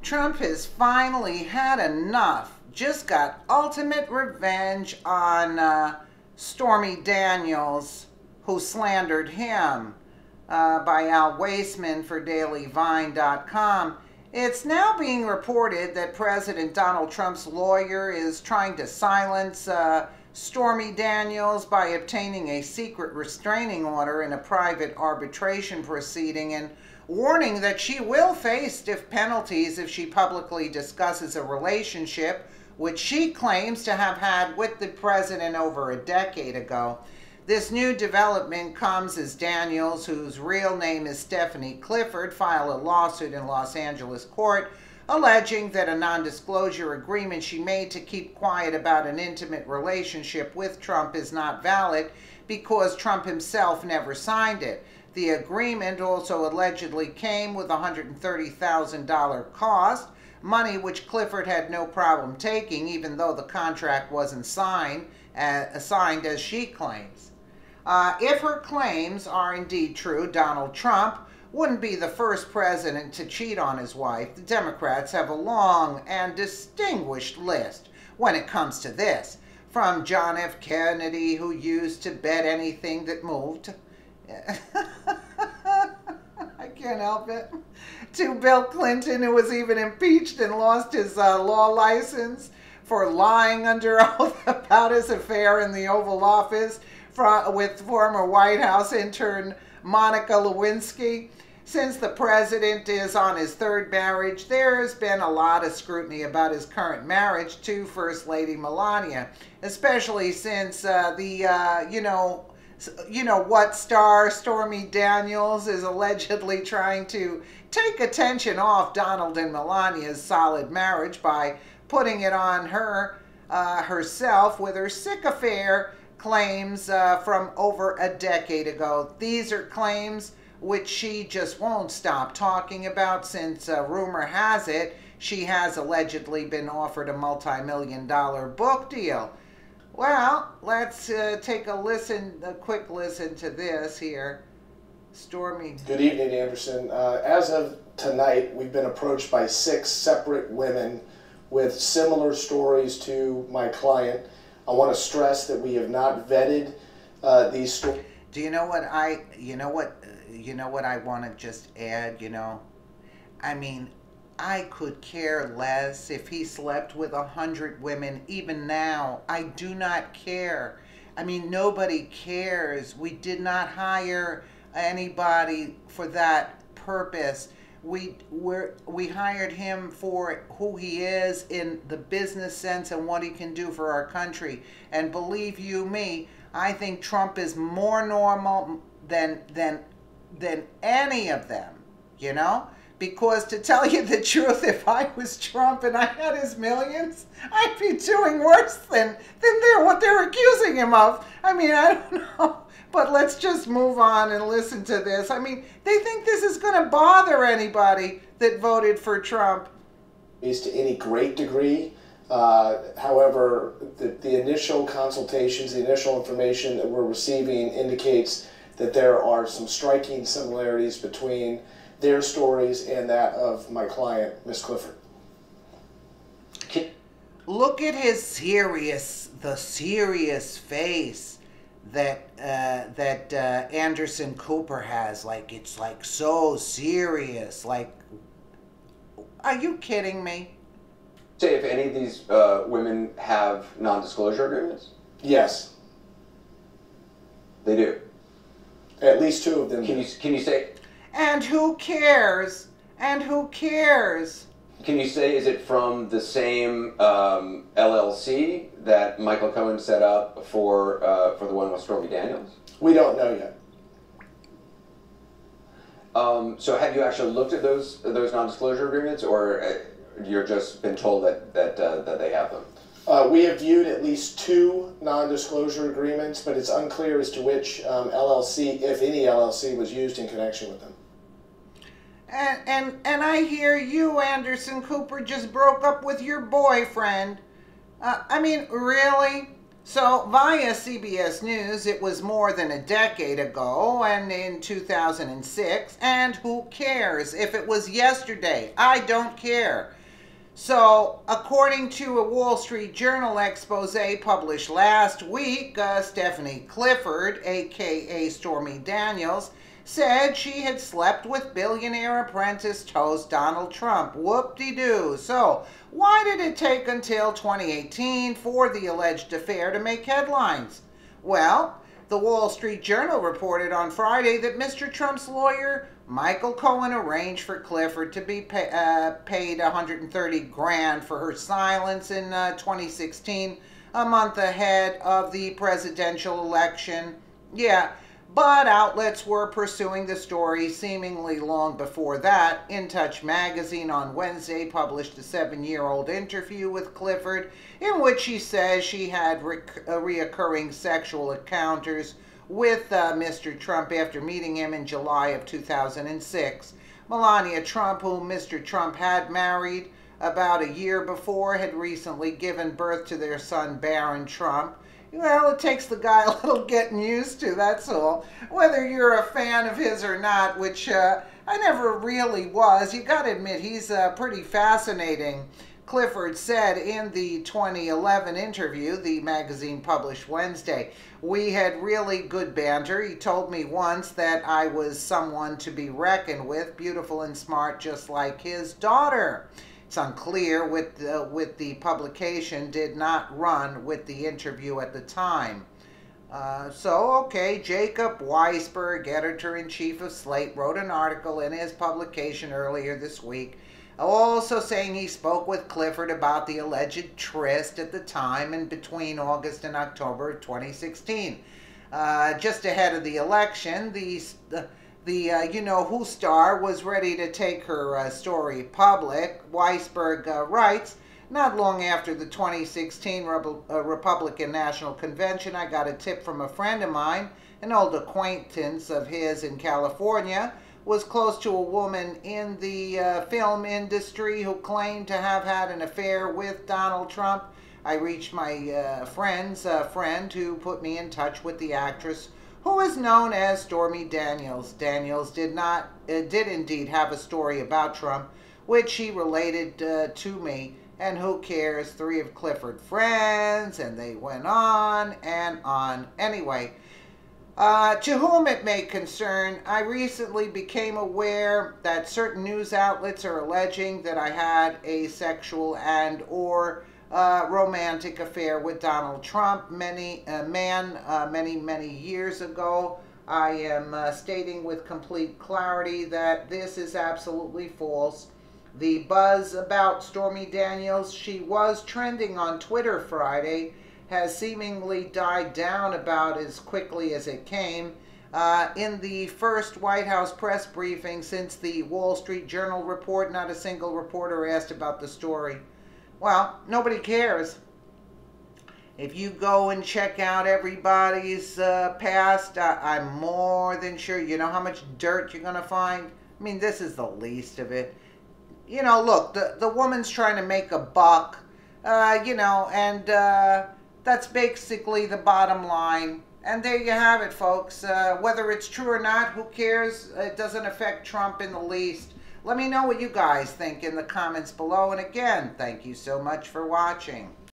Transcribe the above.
Trump has finally had enough. Just got ultimate revenge on Stormy Daniels, who slandered him, by Al Waisman for DailyVine.com. It's now being reported that President Donald Trump's lawyer is trying to silence Stormy Daniels by obtaining a secret restraining order in a private arbitration proceeding, and warning that she will face stiff penalties if she publicly discusses a relationship which she claims to have had with the president over a decade ago. This new development comes as Daniels, whose real name is Stephanie Clifford, filed a lawsuit in Los Angeles court alleging that a non-disclosure agreement she made to keep quiet about an intimate relationship with Trump is not valid because Trump himself never signed it. The agreement also allegedly came with a $130,000 cost, money which Clifford had no problem taking, even though the contract wasn't signed as she claims. If her claims are indeed true, Donald Trump wouldn't be the first president to cheat on his wife. The Democrats have a long and distinguished list when it comes to this, from John F. Kennedy, who used to bet anything that moved, I can't help it, to Bill Clinton, who was even impeached and lost his law license for lying under oath about his affair in the Oval Office with former White House intern Monica Lewinsky. Since the president is on his third marriage, there has been a lot of scrutiny about his current marriage to First Lady Melania, especially since what star Stormy Daniels is allegedly trying to take attention off Donald and Melania's solid marriage by putting it on her herself with her sick affair claims from over a decade ago. These are claims which she just won't stop talking about, since rumor has it she has allegedly been offered a multi-million-dollar book deal. Well, let's take a quick listen to this here. Stormy. Good evening, Anderson. As of tonight, we've been approached by 6 separate women with similar stories to my client. I want to stress that we have not vetted these stories. Do you know what I want to just add, I mean, I could care less if he slept with 100 women. Even now, I do not care. I mean, nobody cares. We did not hire anybody for that purpose. We hired him for who he is in the business sense and what he can do for our country. And believe you me, I think Trump is more normal than any of them, Because to tell you the truth, if I was Trump and I had his millions, I'd be doing worse than what they're accusing him of. I mean, I don't know. But let's just move on and listen to this. I mean, they think this is going to bother anybody that voted for Trump. To any great degree. However, the initial consultations, the initial information that we're receiving indicates that there are some striking similarities between their stories and that of my client, Miss Clifford. Look at his serious face that Anderson Cooper has. Like, it's like so serious. Like, are you kidding me? Say if any of these women have non-disclosure agreements? Yes. They do? At least 2 of them. Can you say? And who cares? And who cares? Can you say, is it from the same LLC that Michael Cohen set up for the one with Stormy Daniels? We don't know yet. So have you actually looked at those non-disclosure agreements, or you're just been told that they have them? We have viewed at least 2 non-disclosure agreements, but it's unclear as to which LLC, if any LLC, was used in connection with them. And I hear you, Anderson Cooper, just broke up with your boyfriend. I mean, really? So, via CBS News, it was more than a decade ago, and in 2006, and who cares? If it was yesterday, I don't care. So, according to a Wall Street Journal expose published last week, Stephanie Clifford, aka Stormy Daniels, said she had slept with billionaire apprentice toast Donald Trump. Whoop-de-doo. So, why did it take until 2018 for the alleged affair to make headlines? Well, the Wall Street Journal reported on Friday that Mr. Trump's lawyer, Michael Cohen, arranged for Clifford to be paid $130,000 for her silence in 2016, a month ahead of the presidential election. Yeah, but outlets were pursuing the story seemingly long before that. In Touch magazine on Wednesday published a 7-year-old interview with Clifford in which she says she had reoccurring sexual encounters with Mr. Trump after meeting him in July of 2006. Melania Trump, whom Mr. Trump had married about a year before, had recently given birth to their son Barron Trump. Well, it takes the guy a little getting used to, that's all. Whether you're a fan of his or not, which I never really was, you gotta admit he's pretty fascinating. Clifford said in the 2011 interview the magazine published Wednesday, "We had really good banter. He told me once that I was someone to be reckoned with, beautiful and smart just like his daughter." It's unclear with the publication did not run with the interview at the time. Okay, Jacob Weisberg, editor-in-chief of Slate, wrote an article in his publication earlier this week, also saying he spoke with Clifford about the alleged tryst at the time and between August and October of 2016. Just ahead of the election, the you-know-who star was ready to take her story public. Weisberg writes, "Not long after the 2016 Republican National Convention, I got a tip from a friend of mine, an old acquaintance of his in California, was close to a woman in the film industry who claimed to have had an affair with Donald Trump. I reached my friend's friend who put me in touch with the actress who is known as Stormy Daniels. Daniels did indeed have a story about Trump, which she related to me. And who cares? 3 of Clifford friends," and they went on and on. Anyway, to whom it may concern, I recently became aware that certain news outlets are alleging that I had a sexual and or romantic affair with Donald Trump many years ago. I am stating with complete clarity that this is absolutely false. The buzz about Stormy Daniels, she was trending on Twitter Friday, has seemingly died down about as quickly as it came. In the first White House press briefing since the Wall Street Journal report, not a single reporter asked about the story. Well, nobody cares. If you go and check out everybody's past, I'm more than sure. You know how much dirt you're going to find? I mean, this is the least of it. You know, look, the woman's trying to make a buck, and that's basically the bottom line. And there you have it, folks. Whether it's true or not, who cares? It doesn't affect Trump in the least. Let me know what you guys think in the comments below. And again, thank you so much for watching.